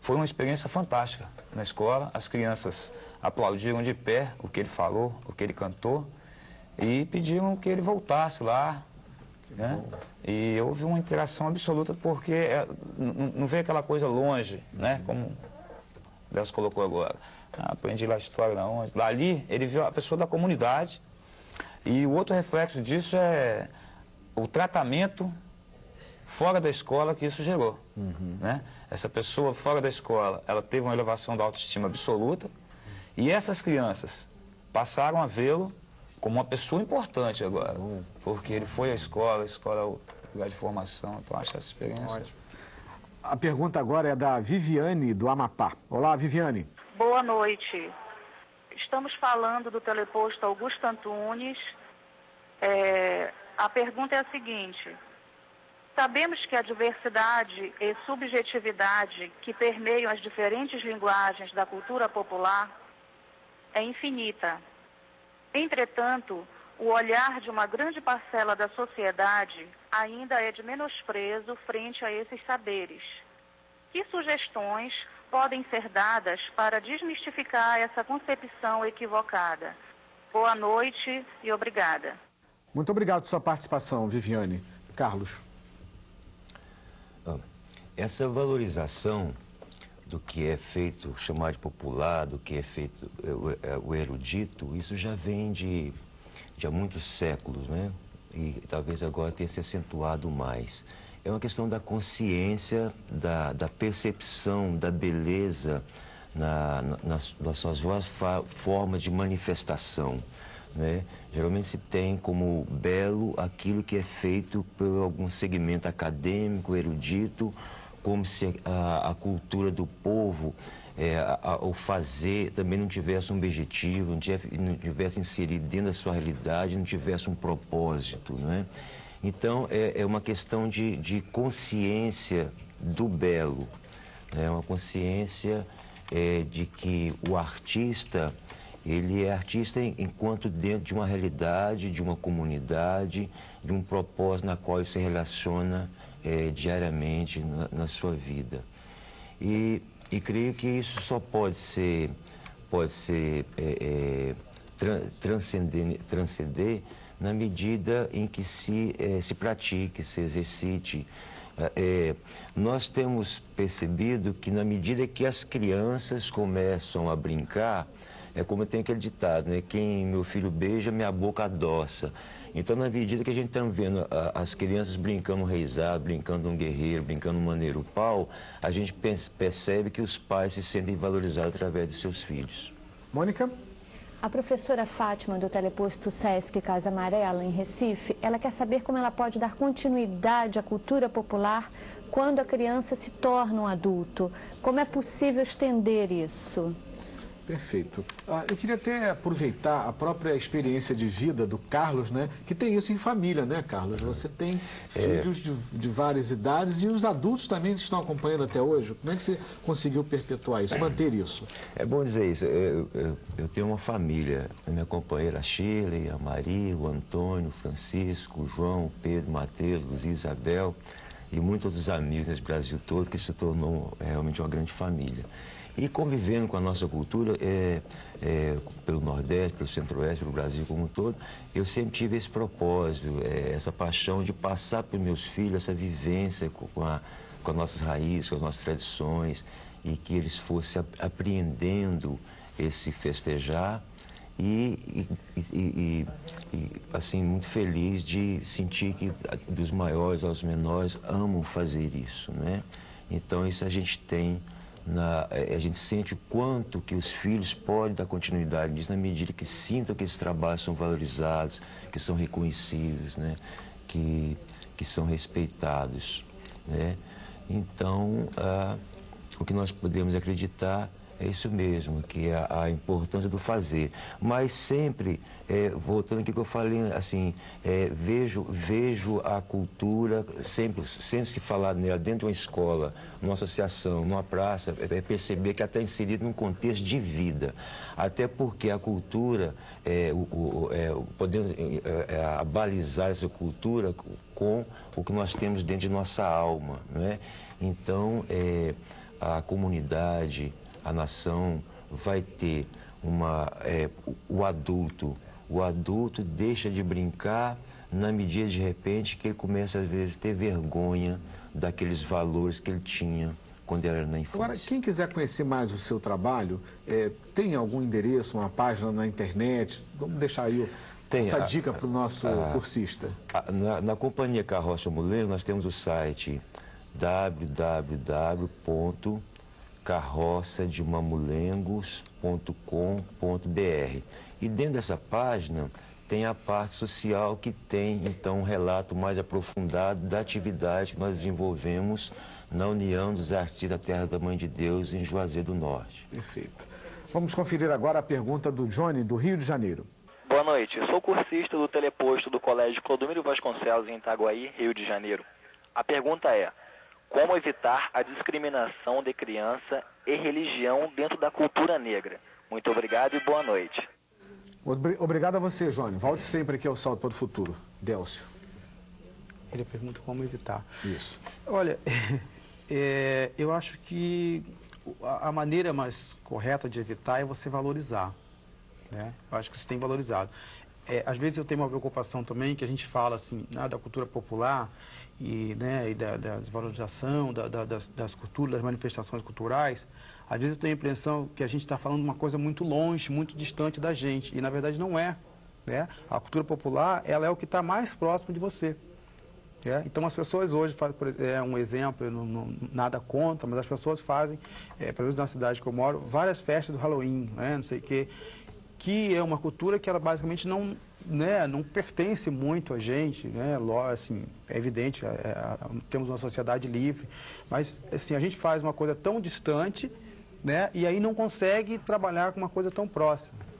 foi uma experiência fantástica na escola. As crianças aplaudiram de pé o que ele falou, o que ele cantou, e pediram que ele voltasse lá, né? E houve uma interação absoluta, porque não veio aquela coisa longe, né? Como Deus colocou agora. Aprendi lá a história da onde. Lá ali, ele viu a pessoa da comunidade. E o outro reflexo disso é o tratamento fora da escola que isso gerou, né? Essa pessoa fora da escola, ela teve uma elevação da autoestima absoluta e essas crianças passaram a vê-lo como uma pessoa importante agora, porque ele foi à escola, a escola é o lugar de formação, então acho essa experiência. Ótimo. A pergunta agora é da Viviane, do Amapá. Olá, Viviane. Boa noite. Estamos falando do teleposto Augusto Antunes. A pergunta é a seguinte: sabemos que a diversidade e subjetividade que permeiam as diferentes linguagens da cultura popular é infinita. Entretanto, o olhar de uma grande parcela da sociedade ainda é de menosprezo frente a esses saberes. Que sugestões podem ser dadas para desmistificar essa concepção equivocada? Boa noite e obrigada. Muito obrigado pela sua participação, Viviane. Carlos. Essa valorização do que é feito, chamar de popular, do que é feito o erudito, isso já vem de há muitos séculos, né? E talvez agora tenha se acentuado mais. É uma questão da consciência, da percepção, da beleza nas suas várias formas de manifestação, né? Geralmente se tem como belo aquilo que é feito por algum segmento acadêmico, erudito, como se a cultura do povo, o fazer, também não tivesse um objetivo, não tivesse inserido dentro da sua realidade, não tivesse um propósito, né? Então, é uma questão de consciência do belo, né? Uma consciência de que o artista, ele é artista enquanto dentro de uma realidade, de uma comunidade, de um propósito na qual ele se relaciona diariamente na sua vida. E creio que isso só pode ser transcender na medida em que se pratique, se exercite. Nós temos percebido que na medida que as crianças começam a brincar, é como tem aquele ditado, né? Quem meu filho beija, minha boca adoça. Então, na medida que a gente está vendo as crianças brincando um reizado, brincando um guerreiro, brincando um maneiro pau, a gente percebe que os pais se sentem valorizados através de seus filhos. Mônica? A professora Fátima, do teleposto Sesc Casa Amarela, em Recife, ela quer saber como ela pode dar continuidade à cultura popular quando a criança se torna um adulto. Como é possível estender isso? Perfeito. Eu queria até aproveitar a própria experiência de vida do Carlos, né? Que tem isso em família, né, Carlos? Você tem filhos de várias idades e os adultos também estão acompanhando até hoje. Como é que você conseguiu perpetuar isso, manter isso? É bom dizer isso. Eu tenho uma família, a minha companheira Shirley, a Maria, o Antônio, o Francisco, o João, o Pedro, o Matheus, Luzia, Isabel e muitos outros amigos nesse Brasil todo, que se tornou realmente uma grande família. E convivendo com a nossa cultura, pelo Nordeste, pelo Centro-Oeste, pelo Brasil como um todo, eu sempre tive esse propósito, essa paixão de passar para os meus filhos essa vivência com as nossas raízes, com as nossas tradições, e que eles fossem apreendendo esse festejar e assim, muito feliz de sentir que dos maiores aos menores amam fazer isso, né? Então isso a gente tem... a gente sente o quanto que os filhos podem dar continuidade nisso na medida que sintam que esses trabalhos são valorizados, que são reconhecidos, né? que são respeitados, né? Então, o que nós podemos acreditar é isso mesmo, que é a importância do fazer. Mas sempre, voltando aqui que eu falei, assim, vejo a cultura, sempre se falar nela dentro de uma escola, numa associação, numa praça, perceber que ela está inserida num contexto de vida. Até porque a cultura, podemos balizar essa cultura com o que nós temos dentro de nossa alma, né? Então, a comunidade, a nação vai ter o adulto deixa de brincar na medida de repente que ele começa às vezes a ter vergonha daqueles valores que ele tinha quando era na infância. Agora, quem quiser conhecer mais o seu trabalho, tem algum endereço, uma página na internet? Vamos deixar aí Tem essa dica para o nosso cursista? Na Companhia Carroça Mulengo, nós temos o site www.carroçademamulengos.com.br. E dentro dessa página tem a parte social, que tem então um relato mais aprofundado da atividade que nós desenvolvemos na União dos Artistas da Terra da Mãe de Deus, em Juazeiro do Norte. Perfeito. Vamos conferir agora a pergunta do Johnny, do Rio de Janeiro. Boa noite, eu sou cursista do teleposto do Colégio Clodomiro Vasconcelos, em Itaguaí, Rio de Janeiro. A pergunta é: como evitar a discriminação de criança e religião dentro da cultura negra? Muito obrigado e boa noite. Obrigado a você, Johnny. Volte sempre aqui ao Salto para o Futuro. Délcio. Ele pergunta como evitar. Isso. Olha, eu acho que a maneira mais correta de evitar é você valorizar, né? Eu acho que você tem valorizado. Às vezes eu tenho uma preocupação também, que a gente fala assim, da cultura popular e da desvalorização das culturas, das manifestações culturais. Às vezes eu tenho a impressão que a gente está falando de uma coisa muito longe, muito distante da gente, e na verdade não é, né? A cultura popular, ela é o que está mais próximo de você. Então as pessoas hoje, um exemplo, eu nada contra, mas as pessoas fazem, pelo menos na cidade que eu moro, várias festas do Halloween, né, não sei o quê, que é uma cultura que ela basicamente não pertence muito a gente, né? Assim, é evidente, temos uma sociedade livre, mas assim, a gente faz uma coisa tão distante, né? E aí não consegue trabalhar com uma coisa tão próxima.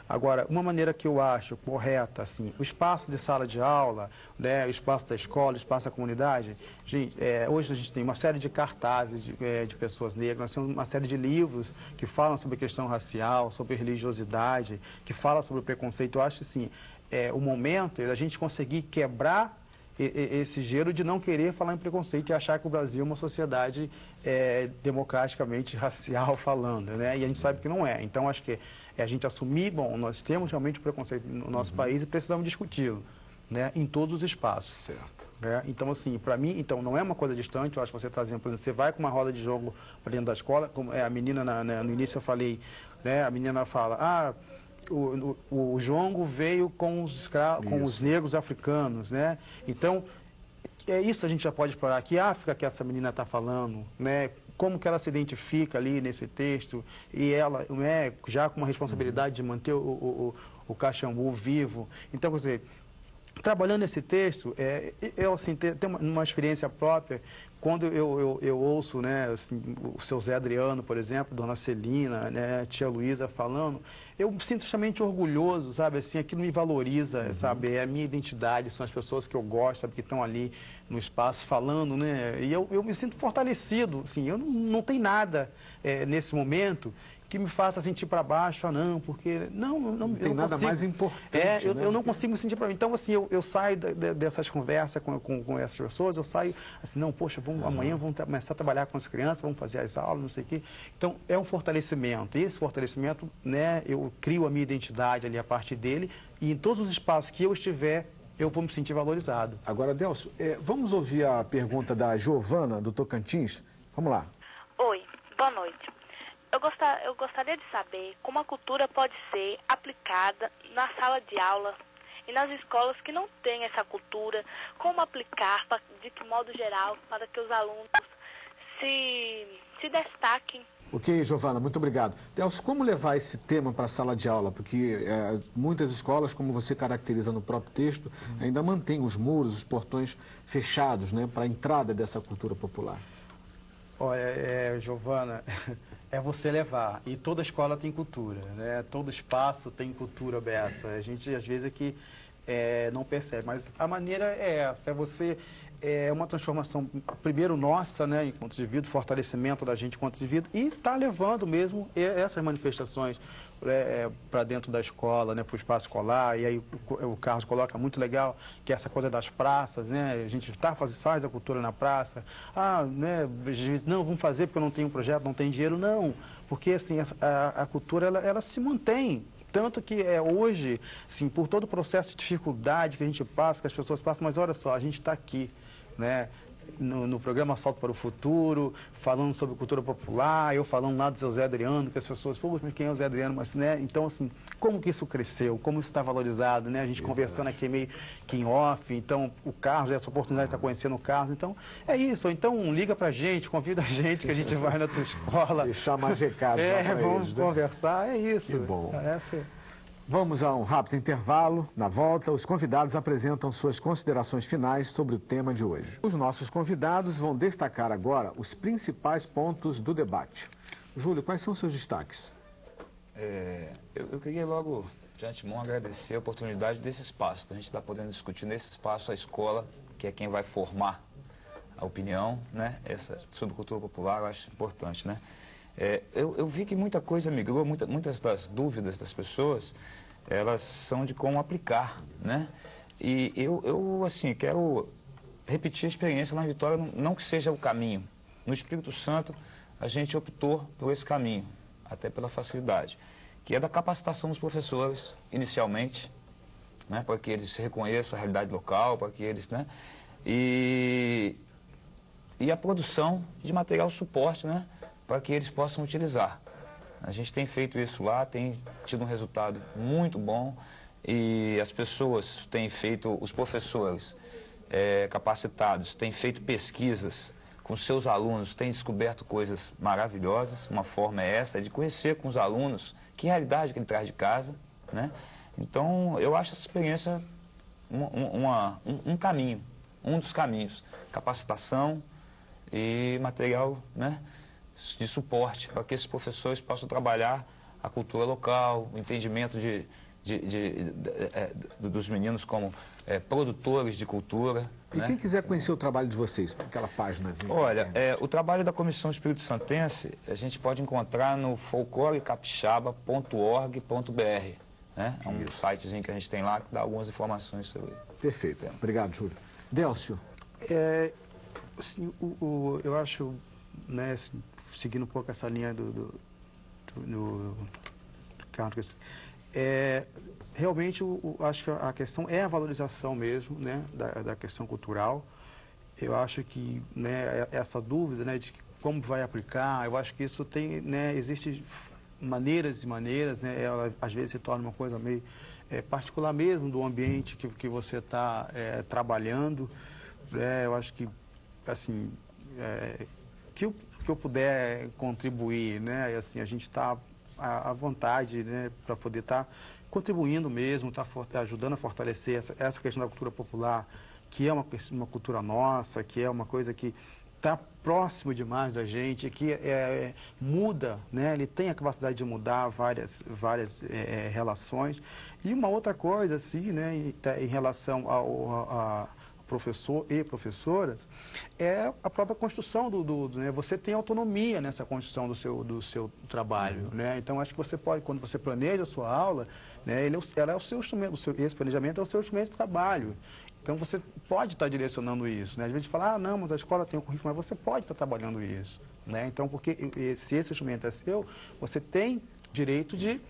Agora, uma maneira que eu acho correta, assim, o espaço de sala de aula, né, o espaço da escola, o espaço da comunidade, gente, hoje a gente tem uma série de cartazes de pessoas negras, nós temos uma série de livros que falam sobre a questão racial, sobre religiosidade, que falam sobre o preconceito. Eu acho assim, o momento é a gente conseguir quebrar esse gelo de não querer falar em preconceito e achar que o Brasil é uma sociedade democraticamente racial falando, né? E a gente sabe que não é. Então, acho que a gente assumir, bom, nós temos realmente preconceito no nosso país e precisamos discuti-lo, né? Em todos os espaços. Certo. Então, assim, para mim, então, não é uma coisa distante. Eu acho que você trazendo, por exemplo, você vai com uma roda de jogo para dentro da escola, como a menina, no início eu falei, né? A menina fala, o jongo veio com os negros africanos, né? Então, isso a gente já pode explorar. Que África que essa menina está falando, né? Como que ela se identifica ali nesse texto, e ela, né, já com uma responsabilidade de manter o Caxambu vivo. Então, quer dizer, trabalhando esse texto, eu assim, tenho uma experiência própria, quando eu ouço, né, assim, o seu Zé Adriano, por exemplo, Dona Celina, né, tia Luísa falando, eu me sinto extremamente orgulhoso, sabe, assim, aquilo me valoriza, sabe, é a minha identidade, são as pessoas que eu gosto, sabe, que estão ali no espaço falando, né, e eu me sinto fortalecido, assim, eu não tenho nada nesse momento que me faça sentir para baixo, não, porque não tem nada mais importante, eu não consigo me sentir para mim. Então, assim, eu saio dessas conversas com essas pessoas, eu saio assim, não, poxa, amanhã vamos começar a trabalhar com as crianças, vamos fazer as aulas, não sei o quê. Então, é um fortalecimento. E esse fortalecimento, né, eu crio a minha identidade ali a partir dele, e em todos os espaços que eu estiver, eu vou me sentir valorizado. Agora, Délcio, vamos ouvir a pergunta da Giovana, do Tocantins? Vamos lá. Oi, boa noite. Eu gostaria de saber como a cultura pode ser aplicada na sala de aula e nas escolas que não têm essa cultura, como aplicar, de que modo geral, para que os alunos se destaquem. Ok, Giovana, muito obrigado. Délcio, como levar esse tema para a sala de aula? Porque muitas escolas, como você caracteriza no próprio texto, ainda mantêm os muros, os portões fechados, né, para a entrada dessa cultura popular. Olha, Giovana, é você levar. E toda escola tem cultura, né? Todo espaço tem cultura dessa. A gente, às vezes, aqui não percebe. Mas a maneira é essa, é uma transformação, primeiro nossa, né, enquanto indivíduo, fortalecimento da gente enquanto indivíduo, e está levando mesmo essas manifestações para dentro da escola, né, para o espaço escolar. E aí o Carlos coloca muito legal, que é essa coisa das praças, né, a gente faz a cultura na praça. Né, às vezes, não, vamos fazer porque eu não tenho projeto, não tenho dinheiro. Não, porque assim, a cultura ela se mantém. Tanto que hoje, sim, por todo o processo de dificuldade que a gente passa, que as pessoas passam, mas olha só, a gente está aqui, né? no programa Salto para o Futuro, falando sobre cultura popular, eu falando lá do seu Zé Adriano, que as pessoas, pô, mas quem é o Zé Adriano? Mas, né? Então, assim, como que isso cresceu? Como isso está valorizado, né? A gente conversando aqui meio que em off, então, o Carlos, essa oportunidade de estar conhecendo o Carlos, então, é isso. Então, liga pra gente, convida a gente, que a gente vai na tua escola. E chama a GK. Vamos conversar, é isso. Que bom. Essa... Vamos a um rápido intervalo. Na volta, os convidados apresentam suas considerações finais sobre o tema de hoje. Os nossos convidados vão destacar agora os principais pontos do debate. Júlio, quais são os seus destaques? Eu queria logo, de antemão, agradecer a oportunidade desse espaço, da gente estar podendo discutir nesse espaço a escola, que é quem vai formar a opinião, né, sobre cultura popular, eu acho importante, né? Eu vi que muita coisa migrou, muitas das dúvidas das pessoas, elas são de como aplicar, né? E eu assim, quero repetir a experiência lá em Vitória, não que seja o caminho. No Espírito Santo, a gente optou por esse caminho, até pela facilidade, que é da capacitação dos professores, inicialmente, né? Para que eles reconheçam a realidade local, para que eles, né? E a produção de material suporte, né? Para que eles possam utilizar. A gente tem feito isso lá, tem tido um resultado muito bom e as pessoas têm feito, os professores capacitados, têm feito pesquisas com seus alunos, têm descoberto coisas maravilhosas. Uma forma é essa, de conhecer com os alunos que realidade que ele traz de casa, né? Então, eu acho essa experiência um caminho, um dos caminhos, capacitação e material, né, de suporte para que esses professores possam trabalhar a cultura local, o entendimento dos meninos como produtores de cultura. E né? Quem quiser conhecer o trabalho de vocês, aquela páginazinha. Olha, o trabalho da Comissão Espírito Santense a gente pode encontrar no folclorecapixaba.org.br. Né? É um sitezinho que a gente tem lá que dá algumas informações sobre isso. Perfeito. Obrigado, Júlio. Délcio. Assim, eu acho, né, assim, seguindo um pouco essa linha do Carlos, realmente acho que a questão é a valorização mesmo, né, da questão cultural. Eu acho que, né, essa dúvida, né, de como vai aplicar, eu acho que isso tem, né, existe maneiras e maneiras, né, ela às vezes se torna uma coisa meio particular mesmo do ambiente que você está trabalhando. Eu acho que, assim, que eu puder contribuir, né, e, assim, a gente está à vontade, né, para poder estar contribuindo mesmo, ajudando a fortalecer essa questão da cultura popular, que é uma cultura nossa, que é uma coisa que está próximo demais da gente, que muda, né, ele tem a capacidade de mudar várias relações. E uma outra coisa, assim, né, em relação ao professor e professoras, é a própria construção né, você tem autonomia nessa construção do seu trabalho, né? Então acho que você pode, quando você planeja a sua aula, né, ela é o seu instrumento, esse planejamento é o seu instrumento de trabalho. Então você pode estar direcionando isso, né? Às vezes fala, não, mas a escola tem um currículo, mas você pode estar trabalhando isso, né? Então, porque se esse instrumento é seu, você tem direito de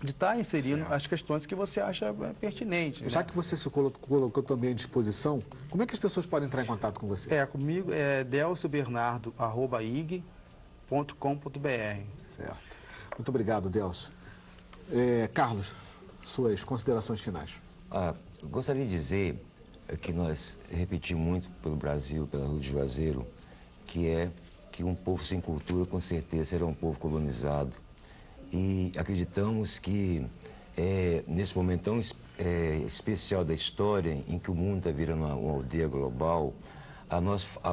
estar inserindo as questões que você acha pertinentes. Já né? que você se colocou também à disposição, como é que as pessoas podem entrar em contato com você? Comigo é delciobernardo@ig.com.br. Certo. Muito obrigado, Delcio. Carlos, suas considerações finais. Gostaria de dizer que nós repetimos muito pelo Brasil, pela Rua de Juazeiro, que um povo sem cultura, com certeza, será um povo colonizado. E acreditamos que, nesse momento tão especial da história, em que o mundo está virando uma aldeia global, a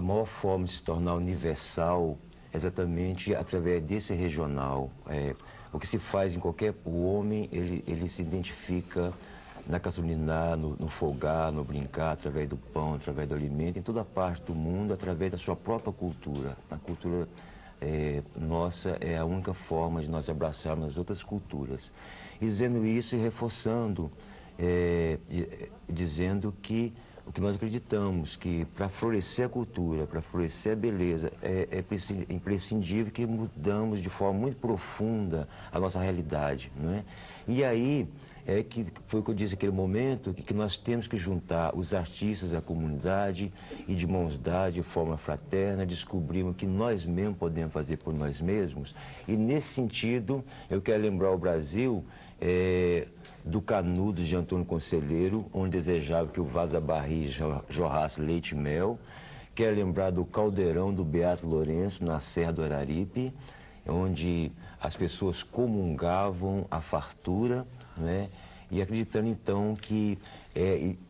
maior forma de se tornar universal é exatamente através desse regional. O que se faz em o homem, ele se identifica na gasolina, no folgar, no brincar, através do pão, através do alimento, em toda parte do mundo, através da sua própria cultura. A cultura nossa é a única forma de nós abraçarmos as outras culturas. E dizendo isso e reforçando, dizendo que o que nós acreditamos que para florescer a cultura, para florescer a beleza, é imprescindível que mudamos de forma muito profunda a nossa realidade, não é? E aí é que foi o que eu disse naquele momento, que nós temos que juntar os artistas, a comunidade e de mãos dadas, de forma fraterna, descobrirmos que nós mesmos podemos fazer por nós mesmos. E nesse sentido, eu quero lembrar o Brasil do Canudos de Antônio Conselheiro, onde desejava que o Vaza Barris jorrasse leite e mel. Quero lembrar do Caldeirão do Beato Lourenço, na Serra do Araripe, onde as pessoas comungavam a fartura, né? E acreditando então que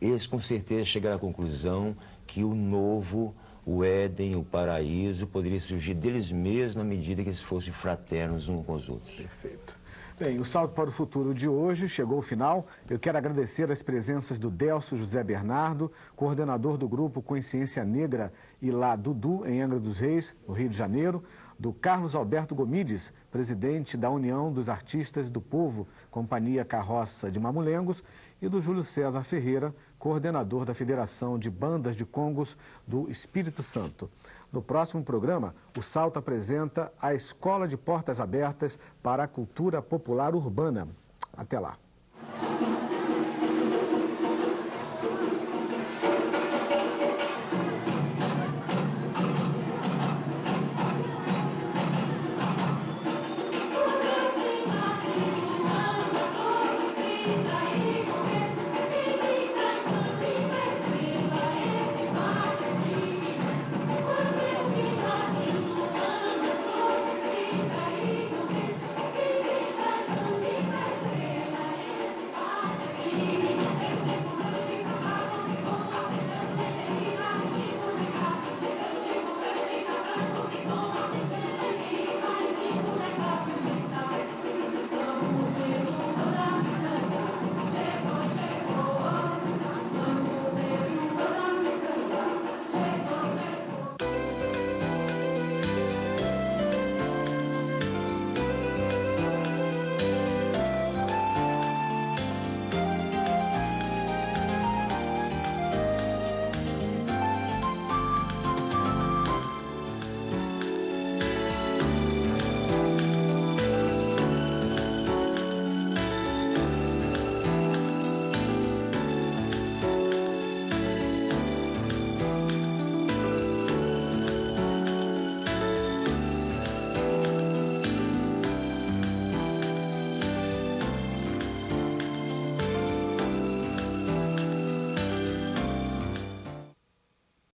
eles com certeza chegaram à conclusão que o novo, o Éden, o paraíso, poderia surgir deles mesmos na medida que eles fossem fraternos uns com os outros. Perfeito. Bem, o Salto para o Futuro de hoje chegou ao final. Eu quero agradecer as presenças do Delcio José Bernardo, coordenador do grupo Consciência Negra e lá Dudu, em Angra dos Reis, no Rio de Janeiro, do Carlos Alberto Gomides, presidente da União dos Artistas do Povo, Companhia Carroça de Mamulengos, e do Júlio César Ferreira, coordenador da Federação de Bandas de Congos do Espírito Santo. No próximo programa, o Salto apresenta a Escola de Portas Abertas para a Cultura Popular Urbana. Até lá.